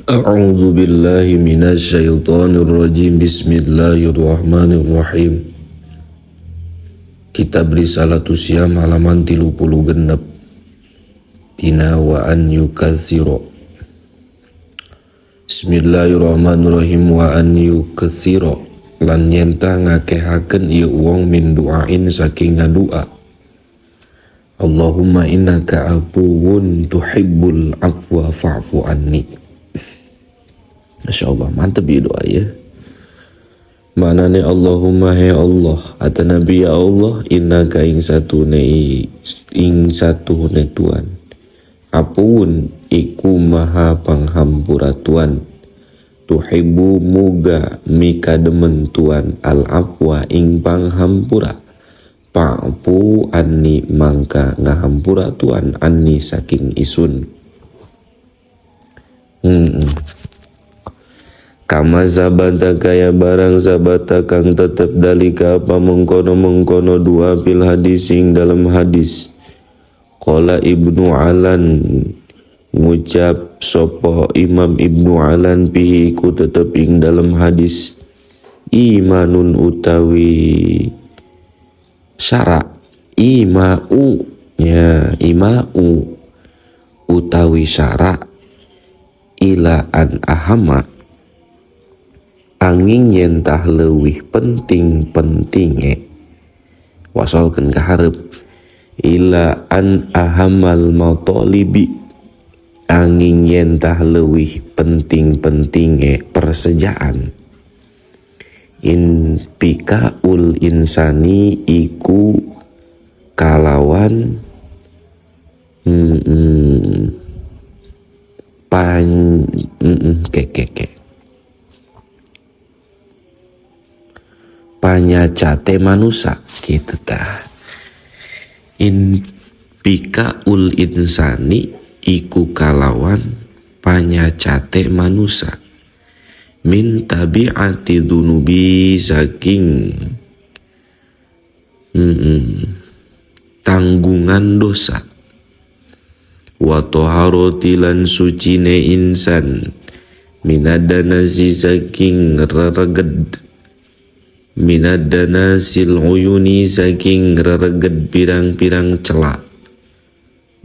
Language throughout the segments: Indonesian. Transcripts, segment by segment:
A'udzu billahi minasyaitonir rajim. Bismillahirrahmanirrahim. Kitab Risalatus Syam halaman 36. Tina wa an yukatsira. Bismillahirrahmanirrahim. Wa an yukatsira lan nyenta ngakehaken ieu wong min du'ain saking ngadua. Allahumma innaka afuwun tuhibbul afwa fa'fu anni. Masya Allah, mantap ya doa ya. Maknanya Allahumma hai Allah, atau Nabi ya Allah, innaka ing satune Tuhan. Apun iku maha panghampura Tuhan. Tuhibbu muga mika demen Tuhan al-afwa ing panghampura. Fa'fu anni mangka ngahampura Tuhan anni saking isun. Kama sabata kaya barang sabata kang tetep dalika apa mengkono dua fil hadis ing dalam hadis. Qala Ibnu Alan ngucap sopo Imam Ibnu Alan pihi ku tetep ing dalam hadis. Imanun utawi syara ima'u utawi syara ila an ahama angin yentah leuwih penting-pentinge wasolkeun ka hareup ila an ahamal matalibi angin yentah leuwih penting-pentinge persejaan in pikaul insani iku kalawan panyacate manusia gitu tah. In pikaul insani iku kalawan panyacate manusia min tabiati dunubi saking tanggungan dosa wa taharati lan sucine insan minadanasi saking rereged minadanasil uyuni saking rereged pirang-pirang celak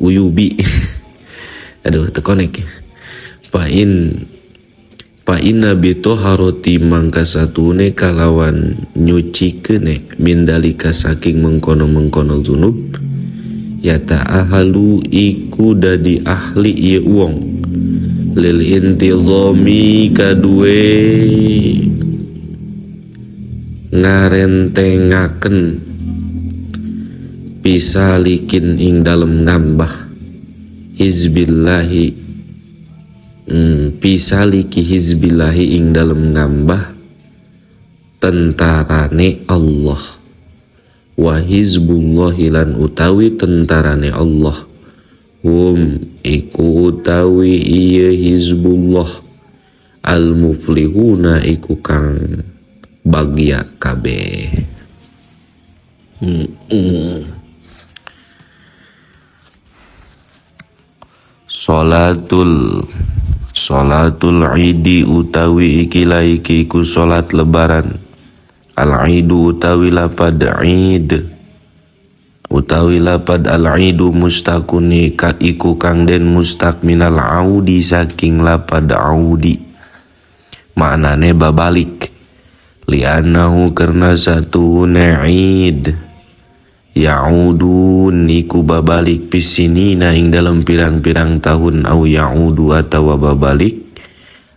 uyubi aduh terkonek pa inna bitoharoti mangka satune kalawan nyucikeune mindalika saking mengkono zunub ya ta'ahalu iku dadi ahli ieu wong lil intizami kadue ngarentengaken pisalikin ing dalem ngambah hizbillahi pisaliki hizbillahi ing dalem ngambah tentarane Allah wa hizbullahi lan utawi tentarane Allah iku utawi iya hizbullah al muflihuna iku kang bagya kabeh. Salatul idi utawi iki ku salat lebaran. Al-idu utawi lapad id utawi lapad al-idu mustakuni ka iku kang den mustak minal audi saking lapad audi maknane babalik li'annahu karena satu na'id ya'udun iku babalik pisinina ing dalam pirang-pirang tahun au ya'udu atawa babalik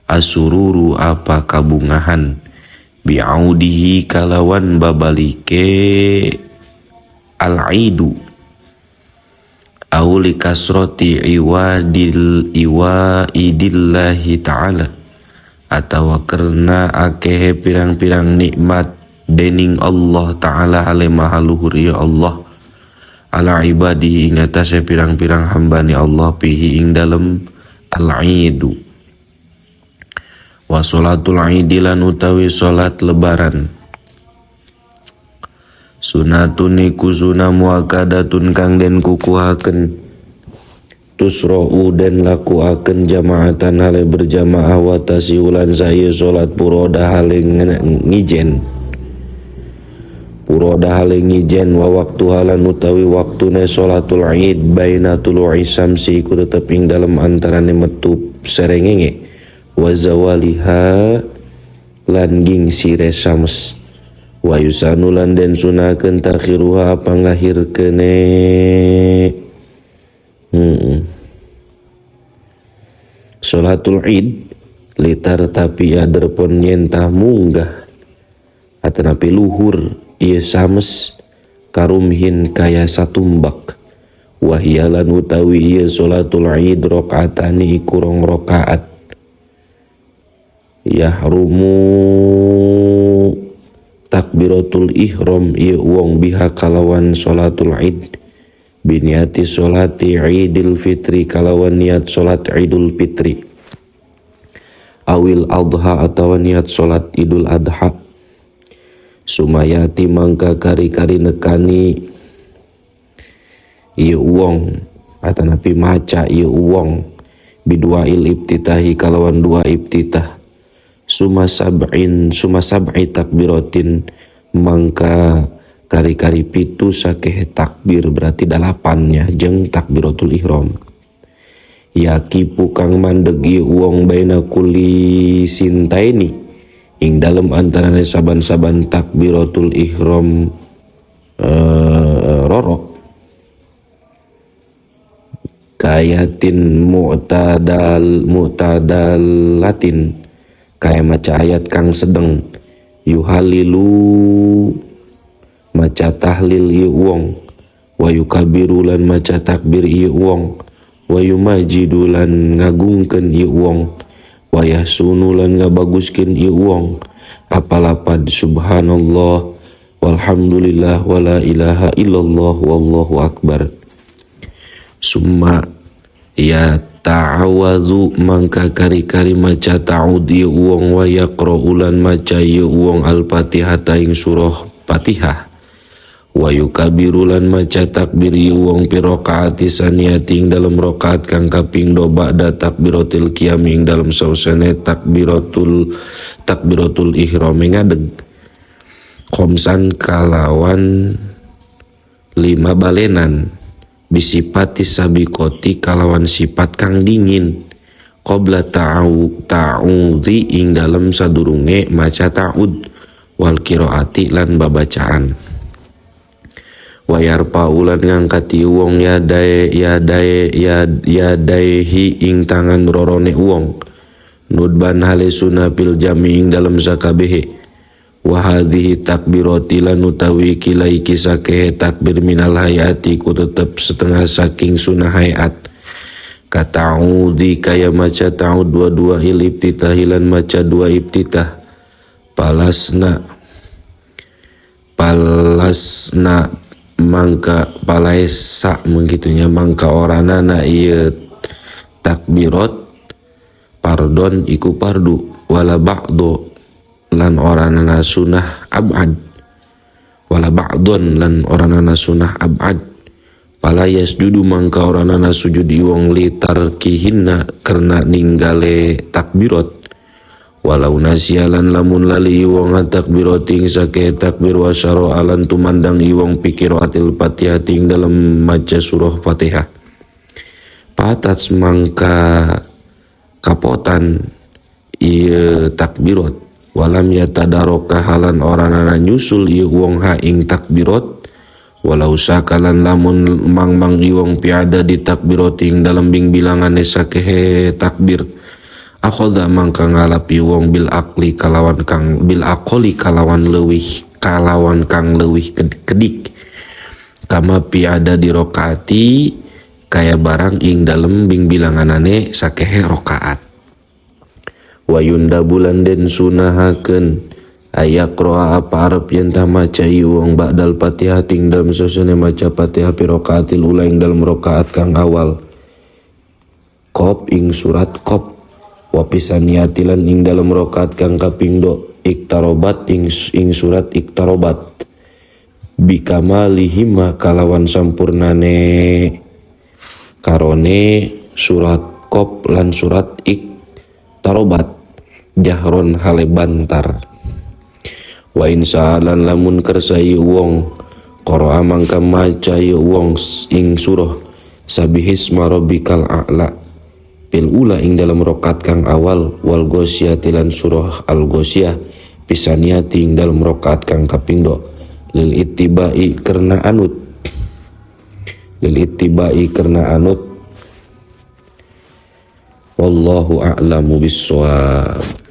asururu apa kabungahan bi'audihi kalawan babalike al-aidu au likasroti iwaidillahi ta'ala atawa karena akehe pirang-pirang nikmat dening Allah Ta'ala ale maha luhur ya Allah ala ibadihi ing atase pirang-pirang hambani Allah pihi ing dalem al-idu wa sholatul idilan utawi sholat lebaran sunatun iku sunah muakkadatun kang den kukuhaken tusro'u dan laku akan jamaatan hale berjamaah watasi ulan saya solat puroda hale ngijen wa waktu halan utawi waktune solatul id baina tulu'i samsi iku tetep ing dalem antarane metu serengenge wa zawaliha lan ging sire sams wa yusanu lan den sunakeun takhiruha panglahir kene Solatul id litar tapi aderpon nyentah munggah atanapi luhur ieu sames karumhin kaya satumbak wahyalan utawi ieu solatul id rakaatani iku rong rakaat yahrumu takbiratul ihram ieu wong biha kalawan solatul id biniati solati idil fitri kalawan niat solat idul fitri awil adha atau niat solat idul adha sumayati mangka kari-kari nekani ieu wong atanapi maca ieu wong biduail ibtitahi kalawan dua ibtitah suma sab'i takbiratin mangka kari-kari pitu sakeh takbir berarti dalapannya jeung takbiratul ihram yakipu kang mandegi wong baina kuli sintaini ing dalem antarane saban-saban takbiratul ihram rorok kayatin mu'tadalatin kaya maca ayat kang sedeng yuhalilu maca tahlil ieu wong wa yukabiru lan maca takbir ieu wong wa yumajidu lan ngagungkeun ieu wong wa yahsunu lan ngabaguskeun ieu wong apalapad subhanallah walhamdulillah wala ilaha illallah wallahu akbar summa ya ta'awadhu mangka kari-kari maca ta'ud ieu wong wa yaqra'u lan maca ieu wong al-fatihah ing surah Fatihah wa yukabiru lan maca takbir ieu wong pi rakaati saniyati ing dalem rakaat kang kaping 2 ba'da takbiratul qiyam ing dalem sausane takbiratul ihram ngadeg khamsan kalawan 5 balenan bisipati sabiqoti kalawan sifat kang dingin qabla ta'udzi ing dalem sadurunge maca ta'ud wal qiraati lan babacaan wayar paulan ngangkati wong yadaehi ing tangan rorone wong nudban hale sunapil jami ing dalam sakabehe wa hadhihi takbirati lan utawi kilai kisake takbir minal hayati ku tetep setengah saking sunah hayat kata'udi kaya maca ta'ud dua-dua il ibtitahilan maca 2 ibtitah palasna mangka palaesa mengitunya mangka oranana ieu takbirat pardon iku pardu wala ba'du lan oranana sunah ab'ad wala ba'dun lan oranana sunah ab'ad pala yasjudu mangka oranana sujud iwong li tarkihinna karena ninggale takbirat walau nasialan lamun lali iwong takbirat ing sake takbir wasyaro alan tumandang iwong pikiratil Fatihah ing dalam maca surah Fatihah patats mangka kapotan ieu takbirat walam yatadaroka halan oranana nyusul ieu wong ha ing takbirat walau sakalan lamun mang iwong piada di takbirat ing dalam bilangane sakehe takbir akhoda mangka ngalapi wong bil aqli kalawan kang leuwih kedik kama piada di rokaati kaya barang ing dalem bilanganane sakehe rokaat wa yunda bulan den sunahakeun ayaqra apa arep yen ta maca wong ba'dal Fatihah ing dalem sesone maca Fatihah pi rokaatil ula ing dalem rokaat kang awal qaf ing surat qaf wapisaniatilan ing dalam rokaat kang kaping do iktarobat ing surat iktarobat bikamalihima kalawan sampurnane karone surat Qaf lan surat Iqtarobat jahron hale bantar. Wa insa'alan lamun kersai wong qara'a mangka maca wong ing surah sabihisma rabbikal a'la fil ula ing dalam rokat kang awal wal ghasyiyati lan surah al ghasyiyah pisaniyati ing dalam rokat kang kapindho lil ittibai karena anut wallahu a'lamu bissawab.